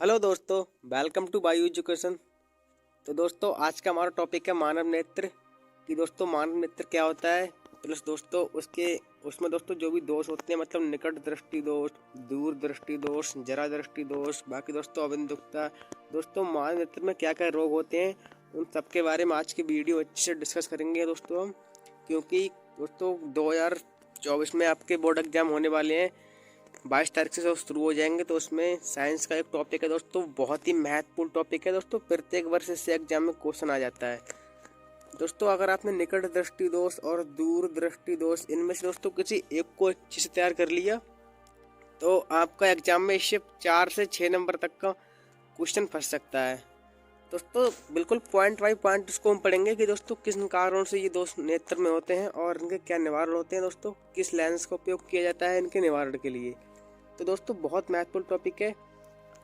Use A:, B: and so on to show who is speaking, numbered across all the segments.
A: Hello दोस्तों, welcome to bio education. तो दोस्तों आज का हमारा टॉपिक है मानव नेत्र कि दोस्तों मानव नेत्र क्या होता है, प्लस दोस्तों उसमें दोस्तों जो भी दोष होते हैं मतलब निकट दृष्टि दोष, दूर दृष्टि दोष, जरा दृष्टि दोष, बाकी दोस्तों अबिंदुकता। दोस्तों मानव नेत्र में क्या क्या रोग होते हैं उन सब के बारे में आज की वीडियो अच्छे से डिस्कस करेंगे दोस्तों हम, क्योंकि दोस्तों 2024 में आपके बोर्ड एग्जाम होने वाले हैं। 22 तारीख से शुरू हो जाएंगे। तो उसमें साइंस का एक टॉपिक है दोस्तों, बहुत ही महत्वपूर्ण टॉपिक है दोस्तों। प्रत्येक वर्ष से एग्जाम में क्वेश्चन आ जाता है दोस्तों। अगर आपने निकट दृष्टि दोष और दूर दृष्टि दोष इनमें से दोस्तों किसी एक को अच्छे से तैयार कर लिया तो आपका एग्जाम में इससे 4 से 6 नंबर तक का क्वेश्चन फंस सकता है दोस्तों। बिल्कुल पॉइंट बाई पॉइंट उसको हम पढ़ेंगे कि दोस्तों किस कारणों से ये दोष नेत्र में होते हैं और इनके क्या निवारण होते हैं दोस्तों, किस लेंस का उपयोग किया जाता है इनके निवारण के लिए। तो दोस्तों बहुत महत्वपूर्ण टॉपिक है,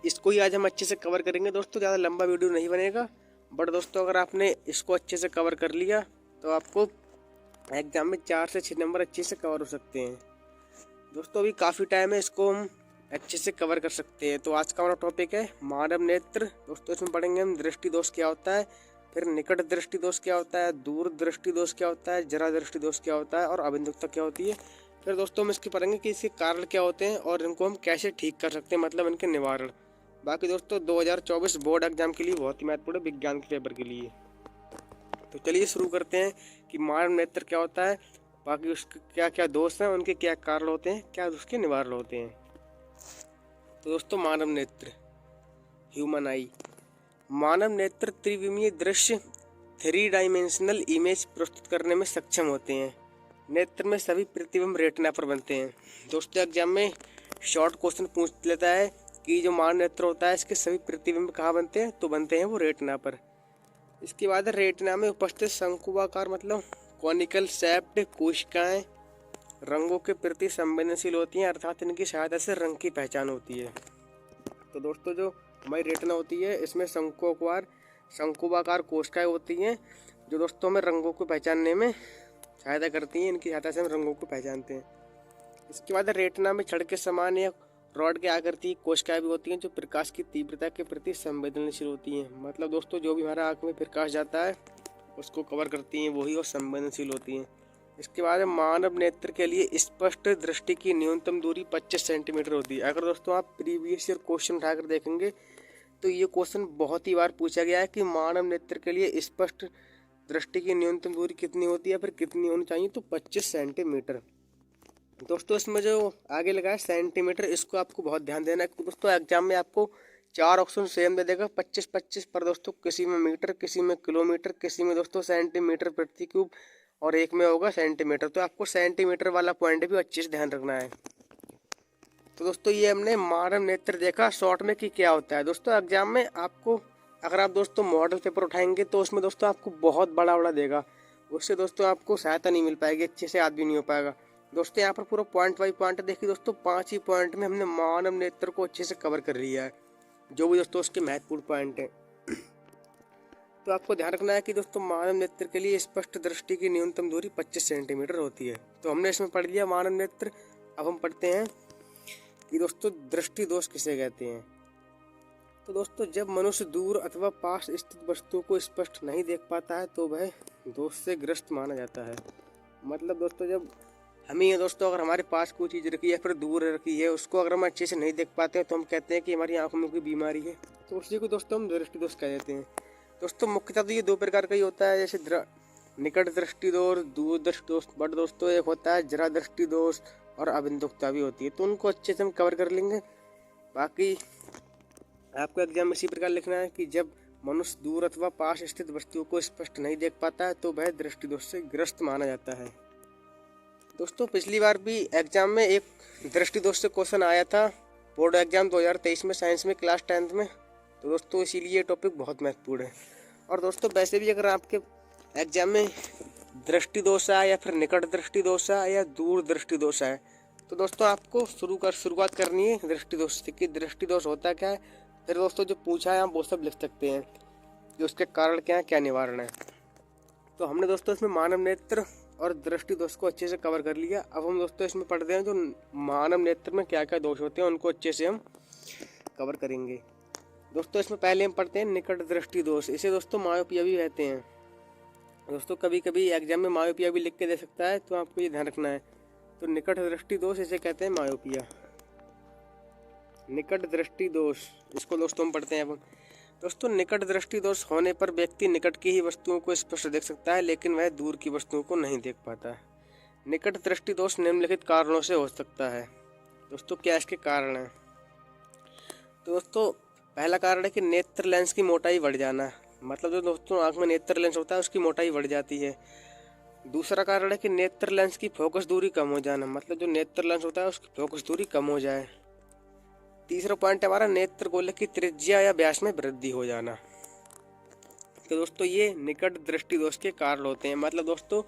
A: इसको ही आज हम अच्छे से कवर करेंगे दोस्तों। ज़्यादा लंबा वीडियो नहीं बनेगा, बट दोस्तों अगर आपने इसको अच्छे से कवर कर लिया तो आपको एग्जाम में 4 से 6 नंबर अच्छे से कवर हो सकते हैं दोस्तों। अभी काफ़ी टाइम है, इसको हम अच्छे से कवर कर सकते हैं। तो आज का हमारा टॉपिक है मानव नेत्र दोस्तों। इसमें पढ़ेंगे हम दृष्टि दोष क्या होता है, फिर निकट दृष्टि दोष क्या होता है, दूर दृष्टि दोष क्या होता है, जरा दृष्टि दोष क्या होता है और अबिंदुकता क्या होती है। फिर दोस्तों हम इसकी पढ़ेंगे कि इसके कारण क्या होते हैं और इनको हम कैसे ठीक कर सकते हैं, मतलब इनके निवारण। बाकी दोस्तों 2024 बोर्ड एग्जाम के लिए बहुत ही महत्वपूर्ण है, विज्ञान के पेपर के लिए। तो चलिए शुरू करते हैं कि मानव नेत्र क्या होता है, बाकी उसके क्या क्या दोष हैं, उनके क्या कारण होते हैं, क्या उसके निवारण होते हैं। तो दोस्तों मानव नेत्र, ह्यूमन आई। मानव नेत्र त्रिविमीय दृश्य 3 डायमेंशनल इमेज प्रस्तुत करने में सक्षम होते हैं। नेत्र में सभी प्रतिबिंब रेटिना पर बनते हैं दोस्तों। एग्जाम में शॉर्ट क्वेश्चन पूछ लेता है कि जो मानव नेत्र होता है इसके सभी प्रतिबिंब कहाँ बनते हैं, तो बनते हैं वो रेटिना पर। इसके बाद रेटिना में उपस्थित शंकुआकार मतलब कॉनिकल शेप्ड कोशिकाएं रंगों के प्रति संवेदनशील होती हैं, अर्थात इनकी सहायता से रंग की पहचान होती है। तो दोस्तों जो हमारी रेटिना होती है इसमें शंकुआकार कोशिकाएं होती हैं जो दोस्तों हमें रंगों को पहचानने में सहायता करती हैं। इनकी सहायता से हम रंगों को पहचानते हैं। इसके बाद रेटिना में छड़ के समान या रॉड के आकृति कोशिकाएं भी होती हैं जो प्रकाश की तीव्रता के प्रति संवेदनशील होती हैं। मतलब दोस्तों जो भी हमारा आँख में प्रकाश जाता है उसको कवर करती हैं वही और संवेदनशील होती हैं। इसके बाद मानव नेत्र के लिए स्पष्ट दृष्टि की न्यूनतम दूरी 25 सेंटीमीटर होती है। अगर दोस्तों आप प्रीवियस ईयर क्वेश्चन उठाकर देखेंगे तो ये क्वेश्चन बहुत ही बार पूछा गया है कि मानव नेत्र के लिए स्पष्ट दृष्टि की न्यूनतम दूरी कितनी होती है, फिर कितनी होनी चाहिए, तो 25 सेंटीमीटर। दोस्तों इसमें जो आगे लगा है सेंटीमीटर, इसको आपको बहुत ध्यान देना है। दोस्तों एग्जाम में आपको 4 ऑप्शन सेम दे देगा 25-25 पर दोस्तों, किसी में मीटर, किसी में किलोमीटर, किसी में दोस्तों सेंटीमीटर प्रति क्यूब और एक में होगा सेंटीमीटर। तो आपको सेंटीमीटर वाला पॉइंट भी अच्छे से ध्यान रखना है। तो दोस्तों ये हमने मानव नेत्र देखा शॉर्ट में कि क्या होता है। दोस्तों एग्जाम में आपको अगर आप दोस्तों मॉडल पेपर उठाएंगे तो उसमें दोस्तों आपको बहुत बड़ा देगा, उससे दोस्तों आपको सहायता नहीं मिल पाएगी, अच्छे से याद भी नहीं हो पाएगा। दोस्तों यहाँ पर पूरा पॉइंट बाई पॉइंट देखिए दोस्तों, 5 ही पॉइंट में हमने मानव नेत्र को अच्छे से कवर कर लिया है, जो भी दोस्तों उसके महत्वपूर्ण पॉइंट हैं। तो आपको ध्यान रखना है कि दोस्तों मानव नेत्र के लिए स्पष्ट दृष्टि की न्यूनतम दूरी 25 सेंटीमीटर होती है। तो हमने इसमें पढ़ लिया मानव नेत्र। अब हम पढ़ते हैं कि दोस्तों दृष्टि दोष किसे कहते हैं। तो दोस्तों जब मनुष्य दूर अथवा पास स्थित वस्तु को स्पष्ट नहीं देख पाता है तो वह दोष से ग्रस्त माना जाता है। मतलब दोस्तों जब हमें दोस्तों अगर हमारे पास कोई चीज़ रखी है फिर दूर रखी है, उसको अगर हम अच्छे से नहीं देख पाते हैं तो हम कहते हैं कि हमारी आंखों में कोई बीमारी है, तो उसी को दोस्तों हम दृष्टि दोष कह देते हैं। दोस्तों मुख्यतः तो ये 2 प्रकार का ही होता है, जैसे निकट दृष्टि दोष, दूर दृष्टि दोष। बट दोस्तों एक होता है जरा दृष्टि दोष और अबिंदुकता भी होती है, तो उनको अच्छे से हम कवर कर लेंगे। बाकी आपको एग्जाम में इसी प्रकार लिखना है कि जब मनुष्य दूर अथवा पास स्थित वस्तुओं को स्पष्ट नहीं देख पाता है तो वह दृष्टि दोष से ग्रस्त माना जाता है। दोस्तों पिछली बार भी एग्जाम में एक दृष्टि दोष से क्वेश्चन आया था बोर्ड एग्जाम 2023 में साइंस में क्लास 10th में। तो दोस्तों इसीलिए ये टॉपिक बहुत महत्वपूर्ण है। और दोस्तों वैसे भी अगर आपके एग्जाम में दृष्टि दोष है या फिर निकट दृष्टि दोष है या दूर दृष्टि दोष है, तो दोस्तों आपको शुरुआत करनी है दृष्टि दोष से कि दृष्टि दोष होता क्या है। फिर दोस्तों जो पूछा है आप वो सब लिख सकते हैं कि उसके कारण क्या है, क्या निवारण है। तो हमने दोस्तों इसमें मानव नेत्र और दृष्टि दोष को अच्छे से कवर कर लिया। अब हम दोस्तों इसमें पढ़ते हैं जो मानव नेत्र में क्या क्या दोष होते हैं उनको अच्छे से हम कवर करेंगे। दोस्तों इसमें पहले हम पढ़ते हैं निकट दृष्टि दोष। इसे दोस्तों मायोपिया भी कहते हैं। दोस्तों कभी कभी एग्जाम में मायोपिया भी लिख के दे सकता है, तो आपको ये ध्यान रखना है। तो निकट दृष्टि दोष इसे कहते हैं मायोपिया, निकट दृष्टि दोष। इसको दोस्तों हम पढ़ते हैं अब। दोस्तों निकट दृष्टि दोष होने पर व्यक्ति निकट की ही वस्तुओं को स्पष्ट देख सकता है, लेकिन वह दूर की वस्तुओं को नहीं देख पाता। निकट दृष्टि दोष निम्नलिखित कारणों से हो सकता है। दोस्तों क्या इसके कारण है? तो दोस्तों पहला कारण है कि नेत्र लेंस की मोटाई बढ़ जाना, मतलब जो दोस्तों आंख में नेत्र लेंस होता है उसकी मोटाई बढ़ जाती है। दूसरा कारण है कि नेत्र लेंस की फोकस दूरी कम हो जाना, मतलब जो नेत्र लेंस होता है उसकी फोकस दूरी कम हो जाए। तीसरा पॉइंट है हमारा नेत्र गोलक की त्रिज्या या व्यास में वृद्धि हो जाना। तो दोस्तों ये निकट दृष्टि दोष के कारण होते हैं। मतलब दोस्तों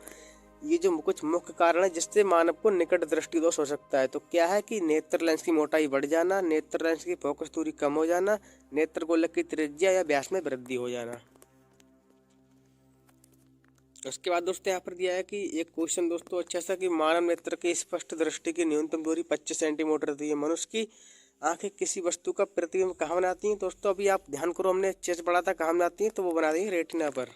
A: ये जो कुछ मुख्य कारण है जिससे मानव को निकट दृष्टि दोष हो सकता है। तो क्या है कि नेत्र लेंस की मोटाई बढ़ जाना, नेत्र लेंस की फोकस दूरी कम हो जाना, नेत्र गोलक की त्रिज्या या व्यास में वृद्धि हो जाना। उसके बाद दोस्तों यहाँ पर दिया है कि एक क्वेश्चन दोस्तों अच्छा सा कि मानव नेत्र की स्पष्ट दृष्टि की न्यूनतम दूरी 25 सेंटीमीटर रहती है। मनुष्य की आंखें किसी वस्तु का प्रतिबिंब कहाँ बनाती हैं? दोस्तों अभी आप ध्यान करो, हमने अच्छे से पढ़ा था कहाँ बनाती हैं, तो वो बनाती है रेटिना पर।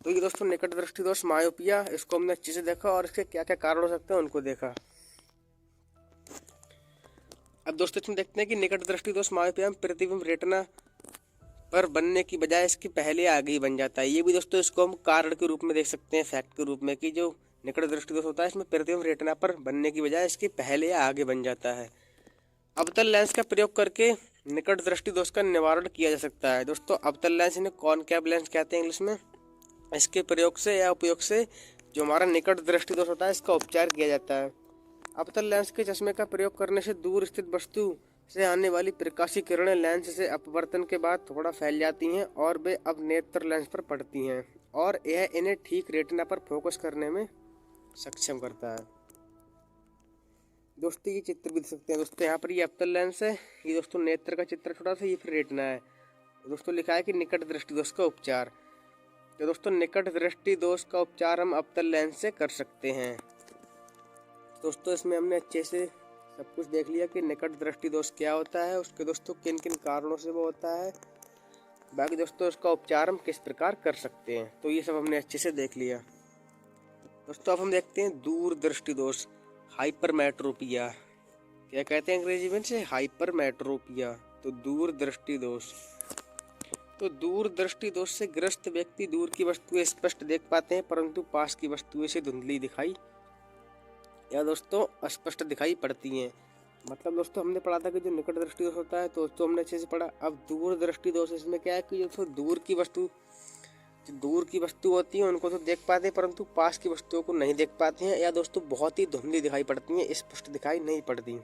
A: तो ये दोस्तों निकट दृष्टि दोष मायोपिया, इसको हमने अच्छे से देखा और इसके क्या क्या कारण हो सकते हैं उनको देखा। अब दोस्तों इसमें देखते हैं कि निकट दृष्टि दोष मायोपिया में प्रतिबिंब रेटिना पर बनने की बजाय इसके पहले आगे ही बन जाता है। ये भी दोस्तों इसको हम कारण के रूप में देख सकते हैं, फैक्ट के रूप में, कि जो निकट दृष्टि दोष होता है इसमें प्रतिबिंब रेटिना पर बनने की बजाय इसके पहले या आगे बन जाता है। अवतल लेंस का प्रयोग करके निकट दृष्टि दोष का निवारण किया जा सकता है। दोस्तों अवतल लेंस इन्हें कॉनकेव लेंस कहते हैं इंग्लिश में। इसके प्रयोग से या उपयोग से जो हमारा निकट दृष्टि दोष होता है इसका उपचार किया जाता है। अवतल लेंस के चश्मे का प्रयोग करने से दूर स्थित वस्तु से आने वाली प्रकाशीय किरणें लेंस से अपवर्तन के बाद थोड़ा फैल जाती हैं और वे अब नेत्र लेंस पर पड़ती हैं और यह इन्हें ठीक रेटिना पर फोकस करने में सक्षम करता है। दोस्तों ये चित्र भी देख सकते हैं। दोस्तों यहाँ पर ये अवतल लेंस है, ये दोस्तों नेत्र का चित्र छोटा सा, ये फिर रेटिना है। दोस्तों लिखा है कि निकट दृष्टि दोष का उपचार। तो दोस्तों निकट दृष्टि दोष का उपचार हम अवतल लेंस से कर सकते हैं। दोस्तों इसमें हमने अच्छे से सब कुछ देख लिया कि निकट दृष्टि दोष क्या होता है, उसके दोस्तों किन किन कारणों से वो होता है, बाकी दोस्तों उसका उपचार हम किस प्रकार कर सकते हैं। तो ये सब हमने अच्छे से देख लिया। दोस्तों अब हम देखते हैं दूर दृष्टि दोष, हाइपरमेट्रोपिया। क्या कहते हैं अंग्रेजी में से? हाइपरमेट्रोपिया। तो दूर दृष्टि दोष, तो दूर दृष्टि दोष से ग्रस्त व्यक्ति दूर की वस्तुएं स्पष्ट देख पाते हैं, परंतु पास की वस्तुएं से धुंधली दिखाई या दोस्तों अस्पष्ट दिखाई पड़ती हैं। मतलब दोस्तों हमने पढ़ा था कि जो निकट दृष्टि दोष होता है तो दोस्तों हमने अच्छे से पढ़ा। अब दूर दृष्टि दोष इसमें क्या है कि जो दूर की वस्तु होती है उनको तो देख पाते हैं, परंतु पास की वस्तुओं को नहीं देख पाते हैं, या दोस्तों बहुत ही धुंधली दिखाई पड़ती हैं, स्पष्ट दिखाई नहीं पड़ती।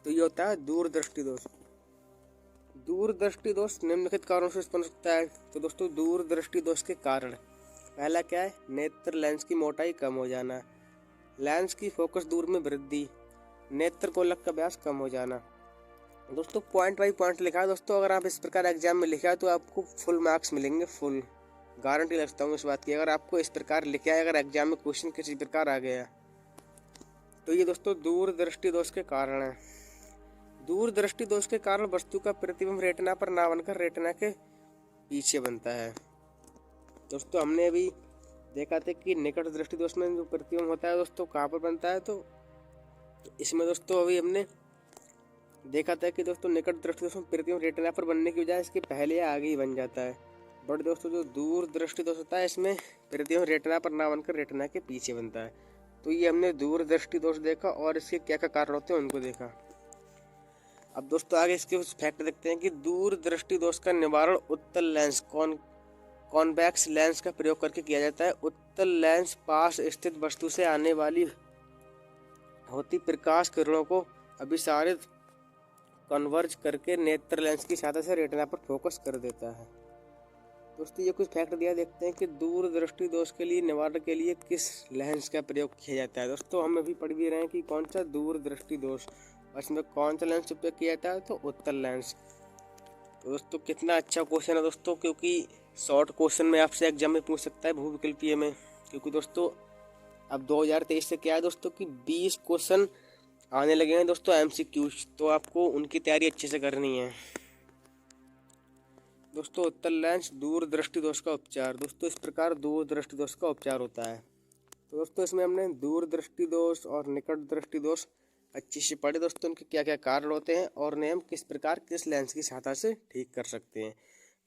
A: तो ये होता है दूर दृष्टि दोष। दूर दृष्टि दोष निम्नलिखित कारणों से उत्पन्न होता है। तो दोस्तों दूर दृष्टि दोष के कारण पहला क्या है? नेत्र लेंस की मोटाई कम हो जाना, लेंस की फोकस दूर में वृद्धि, नेत्र गोलक का व्यास कम हो जाना। दोस्तों पॉइंट बाई पॉइंट लिखा है। दोस्तों अगर आप इस प्रकार एग्जाम में लिखा है तो आपको फुल मार्क्स मिलेंगे, फुल गारंटी लगता हूँ इस बात की। अगर आपको इस प्रकार लिखा है, अगर एग्जाम में क्वेश्चन किसी प्रकार आ गया, तो ये दोस्तों दूर दृष्टि दोष के कारण है। दूर दृष्टि दोष के कारण वस्तु का प्रतिबिंब रेटिना पर ना बनकर रेटिना के पीछे बनता है। दोस्तों हमने अभी देखा था कि निकट दृष्टि दोष में जो प्रतिबिंब होता है दोस्तों कहाँ पर बनता है, तो इसमें दोस्तों अभी हमने देखा था कि दोस्तों निकट दृष्टि दोष में प्रतिबिंब रेटिना पर बनने की बजाय इसके पहले या आगे ही बन जाता है। बट दोस्तों जो दूर दृष्टि दोष होता है इसमें प्रतिबिंब रेटिना पर ना बनकर रेटिना के पीछे बनता है। तो ये हमने दूर दृष्टि दोष देखा और इसके क्या क्या कारण होते हैं उनको देखा। अब दोस्तों आगे इसके कुछ फैक्ट देखते हैं कि दूर दृष्टि दोष का निवारण उत्तल लेंस कॉन्वेक्स लेंस का प्रयोग करके किया जाता है। उत्तल लेंस पास स्थित वस्तु से आने वाली होती प्रकाश किरणों को अभिसारित कन्वर्ज करके नेत्र लेंस की सहायता से रेटिना पर फोकस कर देता है। दोस्तों ये कुछ फैक्ट दिया, देखते हैं कि दूर दृष्टि दोष के लिए निवारण के लिए किस लेंस का प्रयोग किया जाता है। दोस्तों हम अभी पढ़ भी रहे हैं कि कौन सा दूर दृष्टि दोष, इसमें कौन सा लेंस उपयोग किया जाता है, तो उत्तल लेंस। तो दोस्तों कितना अच्छा क्वेश्चन है दोस्तों, क्योंकि शॉर्ट क्वेश्चन में आपसे एग्जाम में पूछ सकता है बहुविकल्पीय में। क्योंकि दोस्तों अब 2023 से क्या है दोस्तों कि 20 क्वेश्चन आने लगे हैं दोस्तों MCQ, तो आपको उनकी तैयारी अच्छे से करनी है। दोस्तों उत्तल लेंस दूरदृष्टि दोष का उपचार। दोस्तों इस प्रकार दूरदृष्टि दोष का उपचार होता है। तो दोस्तों इसमें हमने दूरदृष्टि दोष और निकट दृष्टि दोष अच्छी से पढ़े। दोस्तों उनके क्या क्या कारण होते हैं और उन्हें हम किस प्रकार किस लेंस की सहायता से ठीक कर सकते हैं।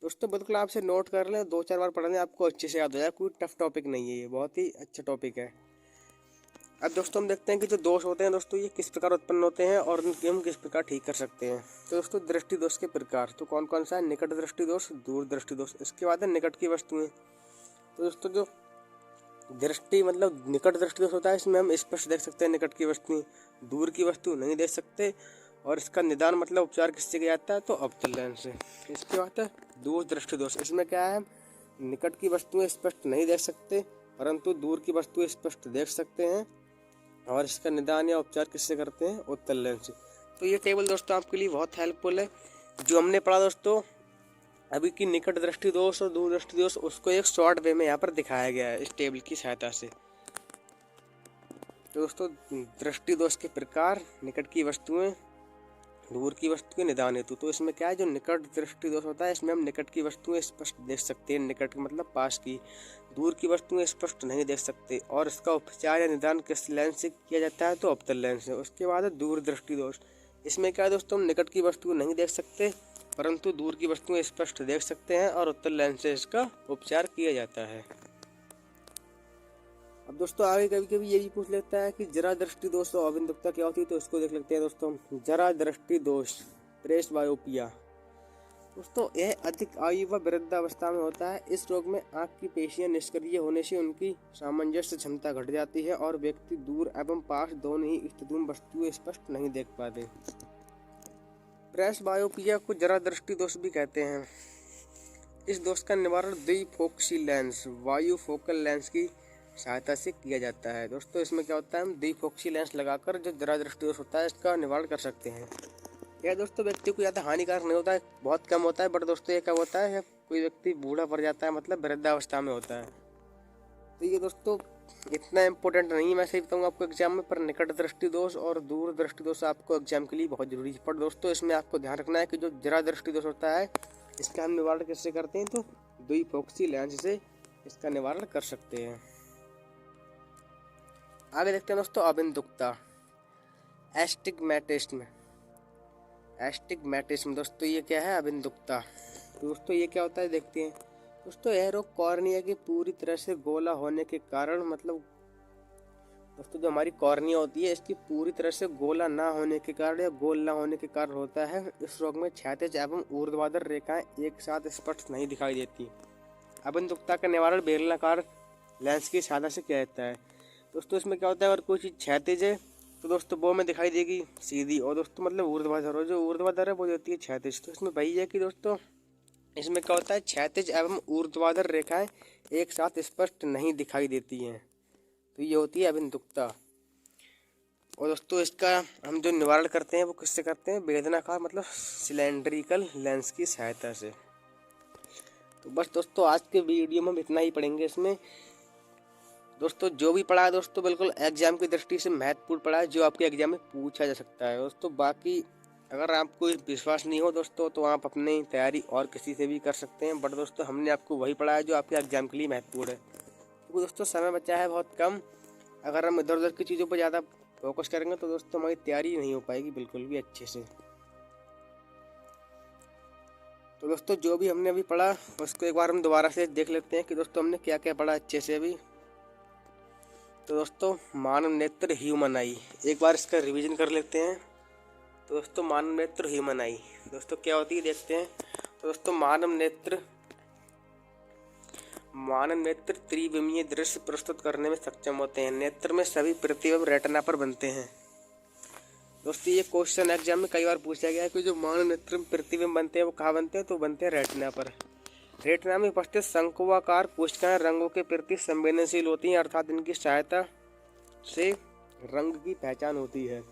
A: दोस्तों बिल्कुल आपसे नोट कर लें, 2-4 बार पढ़ने आपको अच्छे से याद हो जाए। कोई टफ टॉपिक नहीं है, ये बहुत ही अच्छा टॉपिक है। अब दोस्तों हम देखते हैं कि जो दोष होते हैं दोस्तों ये किस प्रकार उत्पन्न होते हैं और उनके हम किस प्रकार ठीक कर सकते हैं। तो दोस्तों दृष्टि दोष के प्रकार तो कौन कौन सा है? निकट दृष्टि दोष, दूर दृष्टि दोष। इसके बाद है निकट की वस्तुएं। तो दोस्तों जो दृष्टि मतलब निकट दृष्टि दोष होता है, इसमें हम स्पष्ट देख सकते हैं निकट की वस्तुएं, दूर की वस्तु नहीं देख सकते। और इसका निदान मतलब उपचार किससे किया जाता है? तो अवतल लेंस से। इसके बाद है दूर दृष्टि दोष। इसमें क्या है? निकट की वस्तुएं स्पष्ट नहीं देख सकते परंतु दूर की वस्तुएं स्पष्ट देख सकते हैं। और इसका निदान या उपचार किससे करते हैं? उत्तल लेंस से। तो ये टेबल दोस्तों आपके लिए बहुत हेल्पफुल है। जो हमने पढ़ा दोस्तों अभी की निकट दृष्टि दोष और दूर दृष्टि दोष, उसको एक शॉर्ट वे में यहाँ पर दिखाया गया है इस टेबल की सहायता से। तो दोस्तों दृष्टि दोष के प्रकार, निकट की वस्तुएं, दूर की वस्तु के निदान हेतु। तो इसमें क्या है? जो निकट दृष्टि दोष होता है इसमें हम निकट की वस्तुएं स्पष्ट देख सकते हैं, निकट मतलब पास की। दूर की वस्तुएं स्पष्ट नहीं देख सकते। और इसका उपचार या निदान किस लेंस से किया जाता है? तो अवतल लेंस से। उसके बाद है दूर दृष्टि दोष। इसमें क्या है दोस्तों? हम निकट की वस्तु नहीं देख सकते परंतु दूर की वस्तुएं स्पष्ट देख सकते हैं और उत्तल लेंस से इसका उपचार किया जाता है। अब दोस्तों आगे कभी कभी ये भी पूछ लेता है कि जरा दृष्टि दोष और अबिंदुकता क्या होती है, तो इसको देख लेते हैं दोस्तों। जरा दृष्टि दोष, प्रेसबायोपिया। दोस्तों यह अधिक आयु व वृद्धावस्था में होता है। इस रोग में आँख की पेशियां निष्क्रिय होने से उनकी सामंजस्य क्षमता घट जाती है और व्यक्ति दूर एवं पास दोनों ही स्थितियों में वस्तुएं स्पष्ट नहीं देख पाते। प्रेसबायोपिया को जरा दृष्टि दोष भी कहते हैं। इस दोष का निवारण द्विफोकसी लेंस, वायु फोकल लेंस की सहायता से किया जाता है। दोस्तों इसमें क्या होता है? हम द्विफोकसी लेंस लगाकर जो जरा दृष्टि दोष होता है इसका निवारण कर सकते हैं। यह दोस्तों व्यक्ति को ज़्यादा हानिकारक नहीं होता है, बहुत कम होता है। बट दोस्तों ये क्या होता है? कोई व्यक्ति बूढ़ा पड़ जाता है, मतलब वृद्धावस्था में होता है। तो ये दोस्तों इतना इम्पोर्टेंट नहीं है, मैं सही बताऊँगा आपको एग्जाम में। पर निकट दृष्टि दोष और दूर दृष्टि दोष आपको एग्जाम के लिए बहुत जरूरी है। पर दोस्तों इसमें आपको ध्यान रखना है कि जो जरा दृष्टि दोष होता है इसका हम निवारण कैसे करते हैं? तो द्विफोकसी लेंस से इसका निवारण कर सकते हैं। आगे देखते हैं दोस्तों अबिंदुकता, एस्टिग्मेटिज्म। एस्टिग्मेटिज्म दोस्तों ये क्या है? अबिंदुकता। दोस्तों ये क्या होता है देखते हैं। दोस्तों यह रोग कॉर्निया की पूरी तरह से गोला होने के कारण, मतलब दोस्तों जो हमारी कॉर्निया होती है इसकी पूरी तरह से गोला ना होने के कारण या गोल ना होने के कारण होता है। इस रोग में क्षैतिज एवं ऊर्ध्वाधर रेखाएं एक साथ स्पष्ट नहीं दिखाई देती। अबिंदुकता का निवारण बेलनाकार लेंस की सहायता से किया जाता है। दोस्तों इसमें क्या होता है? अगर कोई चीज़ क्षैतिज है तो दोस्तों वो में दिखाई देगी सीधी, और दोस्तों मतलब ऊर्ध्वाधर, और जो ऊर्ध्वाधर है वो होती है क्षैतिज। तो इसमें वही है कि दोस्तों इसमें क्या होता है? क्षैतिज एवं ऊर्ध्वाधर रेखाएं एक साथ स्पष्ट नहीं दिखाई देती हैं। तो ये होती है अबिंदुकता। और दोस्तों इसका हम जो निवारण करते हैं वो किससे करते हैं? बेलनाकार मतलब सिलेंड्रिकल लेंस की सहायता से। तो बस दोस्तों आज के वीडियो में हम इतना ही पढ़ेंगे। इसमें दोस्तों जो भी पढ़ा है दोस्तों बिल्कुल एग्जाम की दृष्टि से महत्वपूर्ण पढ़ा है, जो आपके एग्जाम में पूछा जा सकता है दोस्तों। बाकी अगर आपको विश्वास नहीं हो दोस्तों तो आप अपनी तैयारी और किसी से भी कर सकते हैं। बट दोस्तों हमने आपको वही पढ़ा है जो आपके एग्जाम के लिए महत्वपूर्ण है। क्योंकि दोस्तों समय बचा है बहुत कम। अगर हम इधर उधर की चीज़ों पर ज़्यादा फोकस करेंगे तो दोस्तों हमारी तैयारी नहीं हो पाएगी बिल्कुल भी अच्छे से। तो दोस्तों जो भी हमने अभी पढ़ा उसको एक बार हम दोबारा से देख लेते हैं कि दोस्तों हमने क्या क्या पढ़ा अच्छे से अभी। तो दोस्तों मानव नेत्र, ह्यूमन आई, एक बार इसका रिवीजन कर लेते हैं। तो दोस्तों मानव नेत्र, ह्यूमन आई दोस्तों क्या होती है देखते हैं। तो दोस्तों मानव नेत्र त्रिविमीय दृश्य प्रस्तुत करने में सक्षम होते हैं। नेत्र में सभी प्रतिबिंब रेटिना पर बनते हैं। दोस्तों ये क्वेश्चन एग्जाम में कई बार पूछा गया है कि जो मानव नेत्र में प्रतिबिंब बनते हैं वो कहाँ बनते हैं? तो बनते हैं रेटिना पर। रेटिना में उपस्थित शंकुआकार कोशिकाएं रंगों के प्रति संवेदनशील होती हैं, अर्थात इनकी सहायता से रंग की पहचान होती है।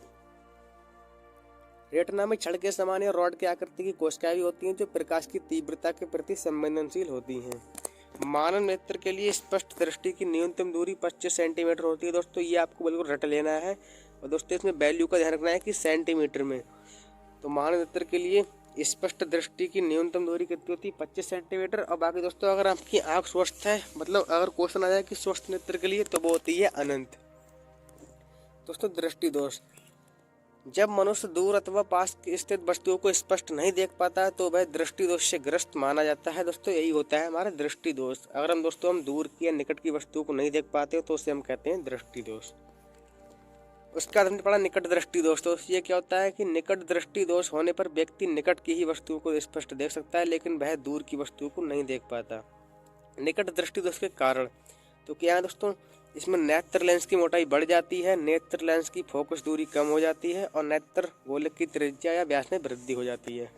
A: रेटिना में छड़ के समान या रॉड के आकृति की कोशिकाएं भी होती हैं जो प्रकाश की तीव्रता के प्रति संवेदनशील होती हैं। मानव नेत्र के लिए स्पष्ट दृष्टि की न्यूनतम दूरी 25 सेंटीमीटर होती है। दोस्तों ये आपको बिल्कुल रट लेना है। और दोस्तों इसमें वैल्यू का ध्यान रखना है कि सेंटीमीटर में। तो मानव नेत्र के लिए स्पष्ट दृष्टि की न्यूनतम दूरी कितनी होती है? 25 सेंटीमीटर। और बाकी दोस्तों अगर आपकी आंख स्वस्थ है, मतलब अगर क्वेश्चन आ जाए कि स्वस्थ नेत्र के लिए, तो वो होती है अनंत। दोस्तों दृष्टि दोष, जब मनुष्य दूर अथवा पास स्थित वस्तुओं को स्पष्ट नहीं देख पाता है तो वह दृष्टि दोष से ग्रस्त माना जाता है। दोस्तों यही होता है हमारा दृष्टि दोष। अगर हम दूर की या निकट की वस्तुओं को नहीं देख पाते हो तो उसे हम कहते हैं दृष्टि दोष। उसका हमने पढ़ा निकट दृष्टि दोष। तो ये क्या होता है कि निकट दृष्टि दोष होने पर व्यक्ति निकट की ही वस्तुओं को स्पष्ट देख सकता है, लेकिन वह दूर की वस्तुओं को नहीं देख पाता। निकट दृष्टि दोष के कारण तो क्या है दोस्तों, इसमें नेत्र लेंस की मोटाई बढ़ जाती है, नेत्र लेंस की फोकस दूरी कम हो जाती है और नेत्र गोलक की त्रिज्या या व्यास में वृद्धि हो जाती है।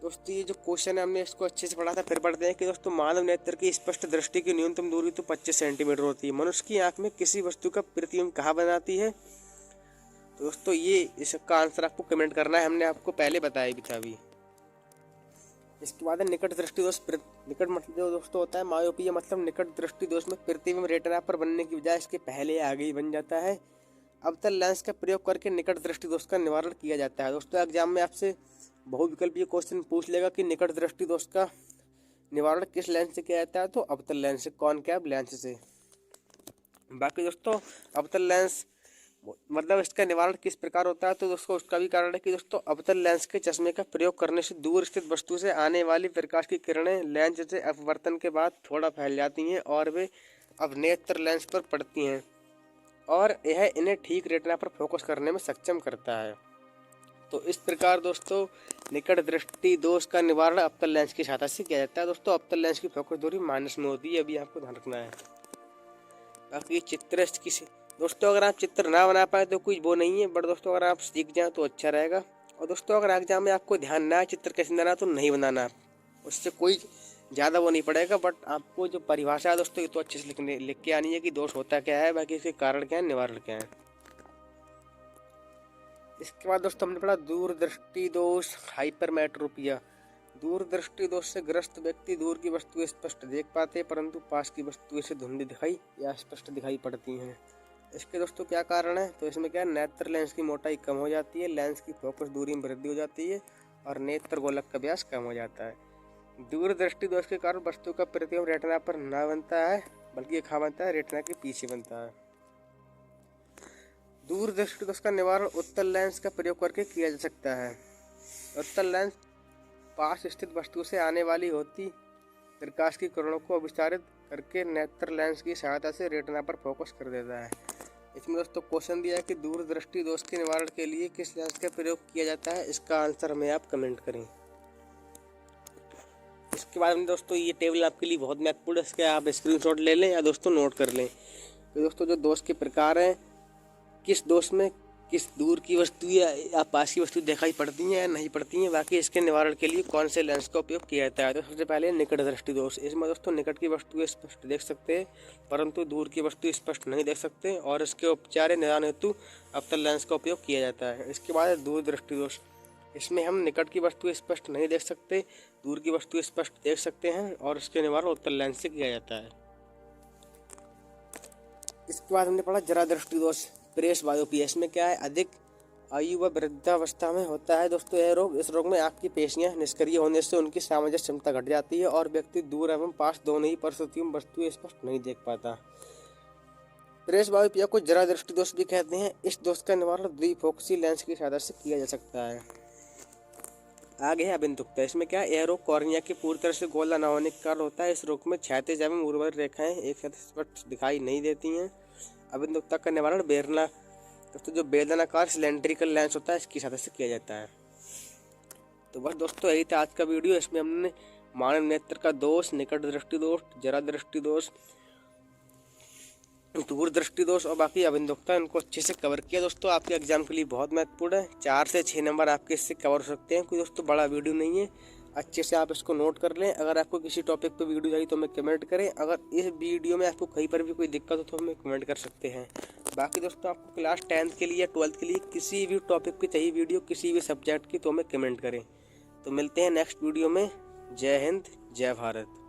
A: दोस्तों ये जो क्वेश्चन है हमने इसको अच्छे से पढ़ा था, फिर पढ़ते हैं कि दोस्तों मानव नेत्र की स्पष्ट दृष्टि की न्यूनतम दूरी तो 25 सेंटीमीटर होती है। मनुष्य की आंख में किसी वस्तु का प्रतिबिंब कहाँ बनाती है? तो दोस्तों ये इसका आंसर आपको कमेंट करना है, हमने आपको पहले बताया भी था अभी। इसके बाद है निकट दृष्टि दोष। निकट मतलब जो दोस्तों होता है मायोपिया, मतलब निकट दृष्टि दोष में प्रतिबिंब रेटिना पर बनने की बजाय इसके पहले आगे ही बन जाता है। अवतल लेंस का प्रयोग करके निकट दृष्टि दोष का निवारण किया जाता है। दोस्तों एग्जाम में आपसे बहुविकल्पीय क्वेश्चन पूछ लेगा कि निकट दृष्टि दोष का निवारण किस लेंस से किया जाता है, तो अवतल लेंस से, कॉनकेव लेंस से। बाकी दोस्तों अवतल लेंस मतलब इसका निवारण किस प्रकार होता है, तो दोस्तों उसका भी कारण है कि दोस्तों अवतल लेंस के चश्मे का प्रयोग करने से दूर स्थित वस्तु से आने वाली प्रकाश की किरणें लेंस से अपवर्तन के बाद थोड़ा फैल जाती हैं और वे अब नेत्र लेंस पर पड़ती हैं और यह इन्हें ठीक रेटिना पर फोकस करने में सक्षम करता है। तो इस प्रकार दोस्तों निकट दृष्टि दोष का निवारण अवतल लेंस की सहायता से किया जाता है। दोस्तों अवतल लेंस की फोकस दूरी माइनस में होती है, अभी आपको ध्यान रखना है। बाकी चित्र किसी दोस्तों अगर आप चित्र ना बना पाए तो कोई वो नहीं है, बट दोस्तों अगर आप सीख जाएं तो अच्छा रहेगा। और दोस्तों अगर एग्जाम में आपको ध्यान ना है चित्र कैसे बनाना तो नहीं बनाना, उससे कोई ज़्यादा वो नहीं पड़ेगा, बट आपको जो परिभाषा है दोस्तों ये तो अच्छे से लिख के आनी है कि दोष होता क्या है, बाकी इसके कारण क्या है, निवारण क्या है। इसके बाद दोस्तों हमने पढ़ा दूरदृष्टि दोष, हाइपरमेट्रोपिया। दूरदृष्टि दोष से ग्रस्त व्यक्ति दूर की वस्तु स्पष्ट देख पाते हैं, परंतु पास की वस्तु से धुंधली दिखाई या स्पष्ट दिखाई पड़ती हैं। इसके दोस्तों क्या कारण है, तो इसमें क्या है, नेत्र लेंस की मोटाई कम हो जाती है, लेंस की फोकस दूरी में वृद्धि हो जाती है और नेत्र गोलक का व्यास कम हो जाता है। दूरदृष्टि दोष के कारण वस्तु का प्रतिबिंब रेटिना पर न बनता है, बल्कि कहाँ बनता है, रेटिना के पीछे बनता है। दूरदृष्टि दोष का निवारण उत्तल लेंस का प्रयोग करके किया जा सकता है। उत्तल लेंस पास स्थित वस्तु से आने वाली होती प्रकाश की किरणों को विस्तारित करके नेत्र लेंस की सहायता से रेटिना पर फोकस कर देता है। इसमें दोस्तों क्वेश्चन दिया है कि दूरदृष्टि दोष के निवारण के लिए किस लेंस का प्रयोग किया जाता है, इसका आंसर हमें आप कमेंट करें। इसके बाद में दोस्तों ये टेबल आपके लिए बहुत महत्वपूर्ण है, इसके आप स्क्रीनशॉट ले लें या दोस्तों नोट कर लें। तो दोस्तों जो दोष के प्रकार हैं, किस दोष में किस दूर की वस्तु या पास की वस्तु दिखाई पड़ती हैं या नहीं पड़ती हैं, बाकी इसके निवारण के लिए कौन से लेंस का उपयोग किया जाता है। तो सबसे पहले निकट दृष्टि दोष। इसमें दोस्तों निकट की वस्तु स्पष्ट देख सकते हैं परंतु दूर की वस्तु स्पष्ट नहीं देख सकते और इसके उपचार निदान हेतु अवतल लेंस का उपयोग किया जाता है। इसके बाद दूर दृष्टि दोष। इसमें हम निकट की वस्तु स्पष्ट नहीं देख सकते, दूर की वस्तु स्पष्ट देख सकते हैं और इसके निवारण उत्तल लेंस से किया जाता है। इसके बाद हमने पढ़ा जरा दृष्टि दोष, प्रेस बायोपिया। इसमें क्या है, अधिक आयु व वृद्धावस्था में होता है दोस्तों यह रोग। इस रोग में आँख की पेशियां निष्क्रिय होने से उनकी सामंजस्य क्षमता घट जाती है और व्यक्ति दूर एवं पास दोनों ही परिस्थितियों में वस्तु स्पष्ट नहीं देख पाता। प्रेस बायोपिया को जरा दृष्टि दोष भी कहते हैं। इस दोष का निवारण द्विफोकसी लेंस की सहायता से किया जा सकता है। आगे है अबिंदुकता। इसमें क्या है, यह रोग कॉर्निया की पूरी तरह से गोला न होने के कारण होता है। इस रोग में क्षैतिज एवं ऊर्ध्वाधर रेखाएं एक साथ स्पष्ट दिखाई नहीं देती हैं। अबिंदुकता का निवारण बेलना दोस्तों जो बेलनाकार सिलेंड्रिकल लेंस होता है इसकी सहायता से किया जाता है। तो बस दोस्तों यही था आज का वीडियो। इसमें हमने मानव नेत्र का दोष, निकट दृष्टि दोष, जरा दृष्टि दोष, दूर दृष्टि दोष और बाकी अबिंदुकता, इनको अच्छे से कवर किया। दोस्तों आपके एग्जाम के लिए बहुत महत्वपूर्ण है, 4 से 6 नंबर आपके इससे कवर हो सकते हैं। कोई दोस्तों बड़ा वीडियो नहीं है, अच्छे से आप इसको नोट कर लें। अगर आपको किसी टॉपिक पे वीडियो चाहिए तो हमें कमेंट करें। अगर इस वीडियो में आपको कहीं पर भी कोई दिक्कत हो तो हमें कमेंट कर सकते हैं। बाकी दोस्तों आपको क्लास 10th के लिए या 12th के लिए किसी भी टॉपिक की चाहिए वीडियो, किसी भी सब्जेक्ट की, तो हमें कमेंट करें। तो मिलते हैं नेक्स्ट वीडियो में। जय हिंद, जय भारत।